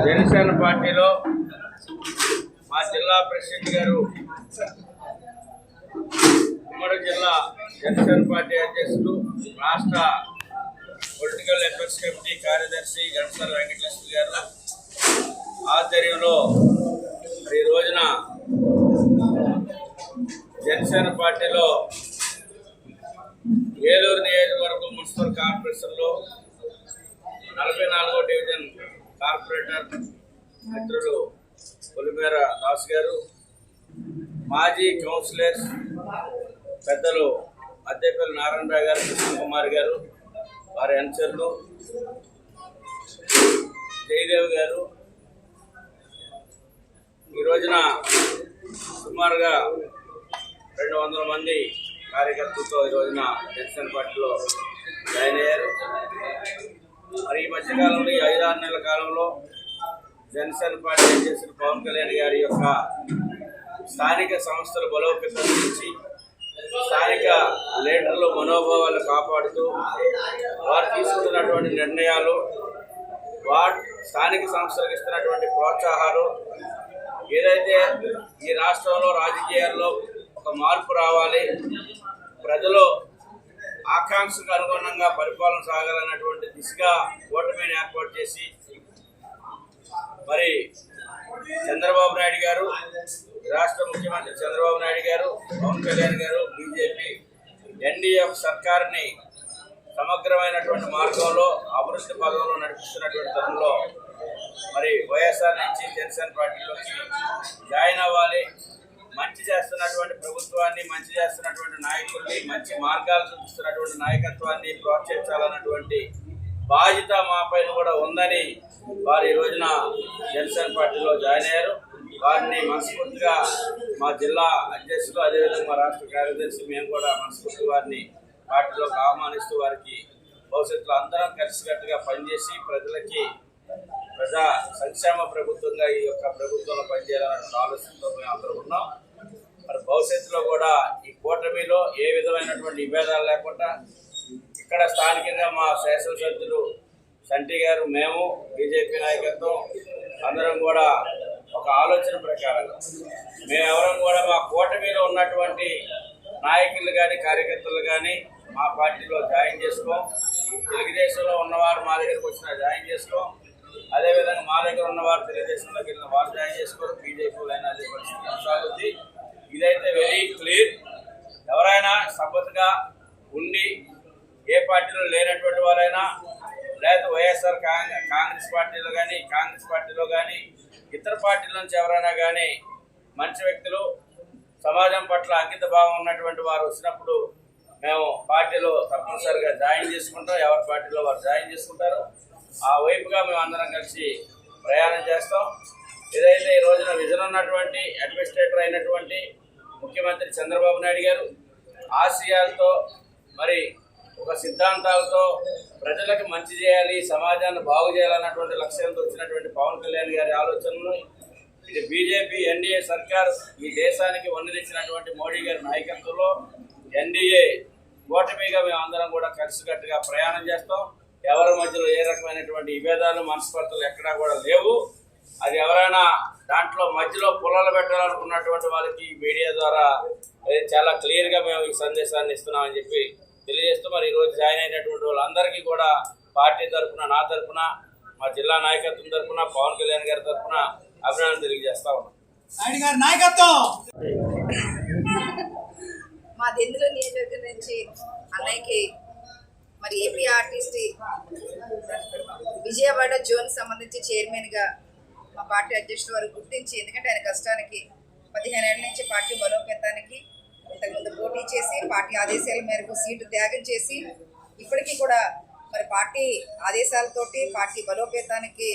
జనసేన పార్టీలో మా జిల్లా ప్రెసిడెంట్ గారు, ఉమ్మడి జిల్లా జనసేన పార్టీ అధ్యక్షులు, రాష్ట్ర పొలిటికల్ అఫైర్స్ కమిటీ కార్యదర్శి ఘంటసాల వెంకటలక్ష్మి గారు ఆధ్వర్యంలో ఈ రోజున జనసేన పార్టీలో ఏలూరు నియోజకవర్గం మున్సిపల్ కార్పొరేషన్లో 44వ డివిజన్ కార్పొరేటర్ మిత్రులు పొలిమేర దాస్ గారు, మాజీ కౌన్సిలర్స్ పెద్దలు అద్దెపల్లి నారాయణరావు గారు, కృష్ణ కుమార్ గారు, వారి అనుచరులు జయదేవ్ గారు, ఈ రోజున సుమారుగా 200 మంది కార్యకర్తలతో ఈ రోజున జనసేన పార్టీలో జాయిన్ అయ్యారు. మరి ఈ మధ్యకాలంలో ఈ 5-6 నెలల కాలంలో జనసేన పార్టీ చేసిన పవన్ కళ్యాణ్ గారి యొక్క స్థానిక సంస్థల బలోపేతం గురించి, స్థానిక లీడర్ల మనోభావాలు కాపాడుతూ వారు తీసుకుంటున్నటువంటి నిర్ణయాలు, స్థానిక సంస్థలకు ఇస్తున్నటువంటి ప్రోత్సాహాలు, ఏదైతే ఈ రాష్ట్రంలో రాజకీయాల్లో ఒక మార్పు రావాలి, ప్రజలు ఆకాంక్షకు అనుగుణంగా పరిపాలన సాగాలన్నటువంటి దిశగా కూటమిని ఏర్పాటు చేసి, మరి చంద్రబాబు నాయుడు గారు, రాష్ట్ర ముఖ్యమంత్రి చంద్రబాబు నాయుడు గారు, పవన్ కళ్యాణ్ గారు, బీజేపీ ఎన్డీఏ సర్కారుని సమగ్రమైనటువంటి మార్గంలో అభివృద్ధి పదంలో నడిపిస్తున్నటువంటి తరుణంలో మరి వైఎస్ఆర్ నుంచి జనసేన పార్టీలోకి జాయిన్ అవ్వాలి, మంచి చేస్తున్నటువంటి ప్రభుత్వాన్ని, మంచి చేస్తున్నటువంటి నాయకుల్ని, మంచి మార్గాలు చూపిస్తున్నటువంటి నాయకత్వాన్ని ప్రోత్సహించాలన్నటువంటి బాధ్యత మా పైన కూడా ఉందని వారు ఈ రోజున జనసేన పార్టీలో జాయిన్ అయ్యారు. వారిని మనస్ఫూర్తిగా మా జిల్లా అధ్యక్షులు, అదేవిధంగా మా రాష్ట్ర కార్యదర్శి మేము కూడా మనస్ఫూర్తి వారిని పార్టీలోకి ఆహ్వానిస్తూ వారికి భవిష్యత్తులో అందరం కలిసికట్టుగా పనిచేసి ప్రజలకి ప్రజా సంక్షేమ ప్రభుత్వంగా ఈ యొక్క ప్రభుత్వంలో పనిచేయాలన్న ఆలోచనతో మేము అందరూ ఉన్నాం. మరి భవిష్యత్తులో కూడా ఈ కూటమిలో ఏ విధమైనటువంటి విభేదాలు లేకుండా ఇక్కడ స్థానికంగా మా శాసనసభ్యులు సంటి గారు, మేము బీజేపీ నాయకత్వం అందరం కూడా ఒక ఆలోచన ప్రకారంగా మేమెవరం కూడా మా కూటమిలో ఉన్నటువంటి నాయకులు కానీ కార్యకర్తలు కానీ మా పార్టీలో జాయిన్ చేసుకోం. తెలుగుదేశంలో ఉన్నవారు మా దగ్గరకు వచ్చినా జాయిన్ చేసుకోం. అదేవిధంగా మా దగ్గర ఉన్నవారు తెలుగుదేశంలోకి వెళ్ళిన వారు జాయిన్ చేసుకోరు. బీజేపీలో అయినా అదే పరిస్థితి కొనసాగుతుంది. ఇదైతే వెరీ క్లియర్. ఎవరైనా సపోర్ట్గా ఉండి ఏ పార్టీలో లేనటువంటి వారైనా, లేదా వైఎస్ఆర్ కాంగ్రెస్ పార్టీలో కానీ ఇతర పార్టీల నుంచి ఎవరైనా కానీ మంచి వ్యక్తులు, సమాజం పట్ల అంకిత భావం ఉన్నటువంటి వారు వచ్చినప్పుడు మేము పార్టీలో తప్పనిసరిగా జాయిన్ చేసుకుంటాం. ఎవరి పార్టీలో వారు జాయిన్ చేసుకుంటారు. ఆ వైపుగా మేము అందరం కలిసి ప్రయాణం చేస్తాం. ఏదైతే ఈ రోజున విజన్ ఉన్నటువంటి అడ్మినిస్ట్రేటర్ అయినటువంటి ముఖ్యమంత్రి చంద్రబాబు నాయుడు గారు ఆశయాలతో, మరి ఒక సిద్ధాంతాలతో ప్రజలకు మంచి చేయాలి, సమాజాన్ని బాగు చేయాలన్నటువంటి లక్ష్యంతో వచ్చినటువంటి పవన్ కళ్యాణ్ గారి ఆలోచనలు, ఇది బీజేపీ ఎన్డీఏ సర్కార్ ఈ దేశానికి వన్నెలిచ్చినటువంటి మోడీ గారి నాయకత్వంలో ఎన్డీఏ కూటమిగా మేము అందరం కూడా కలిసికట్టుగా ప్రయాణం చేస్తాం. ఎవరి మధ్యలో ఏ రకమైనటువంటి విభేదాలు, మనస్పర్ధలు ఎక్కడా కూడా లేవు. అది ఎవరైనా దాంట్లో మధ్యలో పుల్లలు పెట్టాలనుకున్నటువంటి వాళ్ళకి మీడియా ద్వారా చాలా క్లియర్గా మేము ఈ సందేశాన్ని ఇస్తున్నామని చెప్పి తెలియజేస్తూ, మరి ఈరోజు జాయిన్ అయినటువంటి వాళ్ళందరికీ కూడా పార్టీ తరఫున, నా తరఫున, మా జిల్లా నాయకత్వం తరఫున, పవన్ కళ్యాణ్ గారి తరఫున అభినందనలు తెలియజేస్తా ఉన్నాం. మా దెందుల నియోజకవర్గం నుంచి అన్నయ్యకి మరి ఏపీ ఆర్టీసీ విజయవాడ జోన్ సంబంధించి చైర్మన్గా మా పార్టీ అధ్యక్షుడు వారు గుర్తించి, ఎందుకంటే ఆయన కష్టానికి 15 ఏళ్ల నుంచి పార్టీ బలోపేతానికి ఇంతకుముందు పోటీ చేసి పార్టీ ఆదేశాల మేరకు సీటు త్యాగం చేసి ఇప్పటికీ కూడా మరి పార్టీ ఆదేశాలతోటి పార్టీ బలోపేతానికి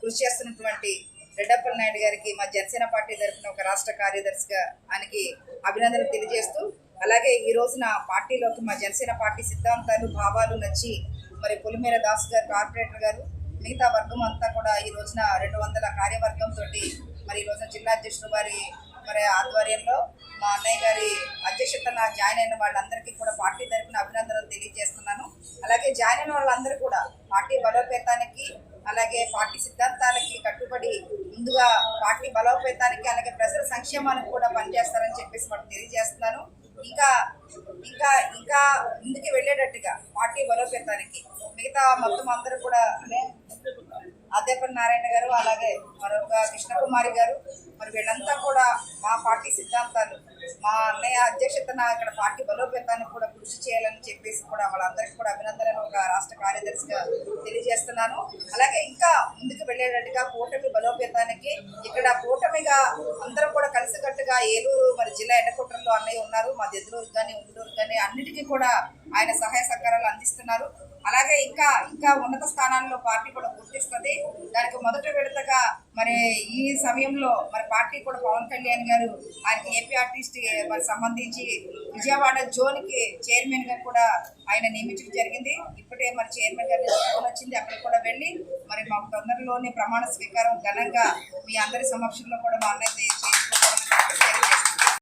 కృషి చేస్తున్నటువంటి రెడ్డప్పల్ నాయుడు గారికి మా జనసేన పార్టీ తరఫున ఒక రాష్ట్ర కార్యదర్శిగా ఆయనకి అభినందనలు తెలియజేస్తూ, అలాగే ఈ రోజున పార్టీలోకి మా జనసేన పార్టీ సిద్ధాంతాలు, భావాలు నచ్చి మరి పొలిమేర దాస్ గారు కార్పొరేటర్ గారు, మిగతా వర్గం అంతా కూడా ఈ రోజున 200 కార్యవర్గంతో మరి ఈ రోజున జిల్లా అధ్యక్షుడు వారి మరి ఆధ్వర్యంలో మా అన్నయ్య గారి అధ్యక్షతన జాయిన్ అయిన వాళ్ళందరికీ కూడా పార్టీ తరఫున అభినందనలు తెలియజేస్తున్నాను. అలాగే జాయిన్ అయిన వాళ్ళందరూ కూడా పార్టీ బలోపేతానికి, అలాగే పార్టీ సిద్ధాంతాలకి కట్టుబడి కట్టుబడి ముందుగా పార్టీ బలోపేతానికి అలాగే ప్రజల సంక్షేమానికి కూడా పనిచేస్తారని చెప్పేసి మనం తెలియజేస్తున్నాను. ఇంకా ఇంకా ఇంకా ముందుకు వెళ్ళేటట్టుగా పార్టీ బలోపేతానికి మిగతా మొత్తం అందరూ కూడా అద్దేపల్లి నారాయణ గారు అలాగే మరొక కృష్ణకుమారి గారు మరి వీళ్ళంతా కూడా మా పార్టీ సిద్ధాంతాలు మా అన్నయ్య అధ్యక్షతన ఇక్కడ పార్టీ బలోపేతానికి కూడా కృషి చేయాలని చెప్పేసి కూడా వాళ్ళందరికీ కూడా అభినందనలు ఒక రాష్ట్ర కార్యదర్శిగా తెలియజేస్తున్నాను. అలాగే ఇంకా ముందుకు వెళ్ళేటట్టుగా కూటమి బలోపేతానికి ఇక్కడ కూటమిగా అందరం కూడా కలిసికట్టుగా ఏలూరు మరి జిల్లా ఎడకొట్రలో అన్నయ్య ఉన్నారు. మా దెద్దులూరు కానీ ఉండూరు కానీ అన్నిటికీ కూడా ఆయన సహాయ సహకారాలు అందిస్తున్నారు. అలాగే ఇంకా ఇంకా ఉన్నత స్థానాల్లో పార్టీ కూడా గుర్తిస్తుంది. దానికి మొదట విడతగా మరి ఈ సమయంలో మరి పార్టీ కూడా పవన్ కళ్యాణ్ గారు ఆయనకి ఏపీ ఆర్టిస్ట్ మరి సంబంధించి విజయవాడ జోన్కి చైర్మన్ గా కూడా ఆయన నియమించడం జరిగింది. ఇప్పుడే మరి చైర్మన్ గారి ఫోన్ వచ్చింది, అక్కడ కూడా వెళ్ళి మరి మాకు తొందరలోనే ప్రమాణ స్వీకారం ఘనంగా మీ అందరి సమక్షంలో కూడా మా అన్నయ్య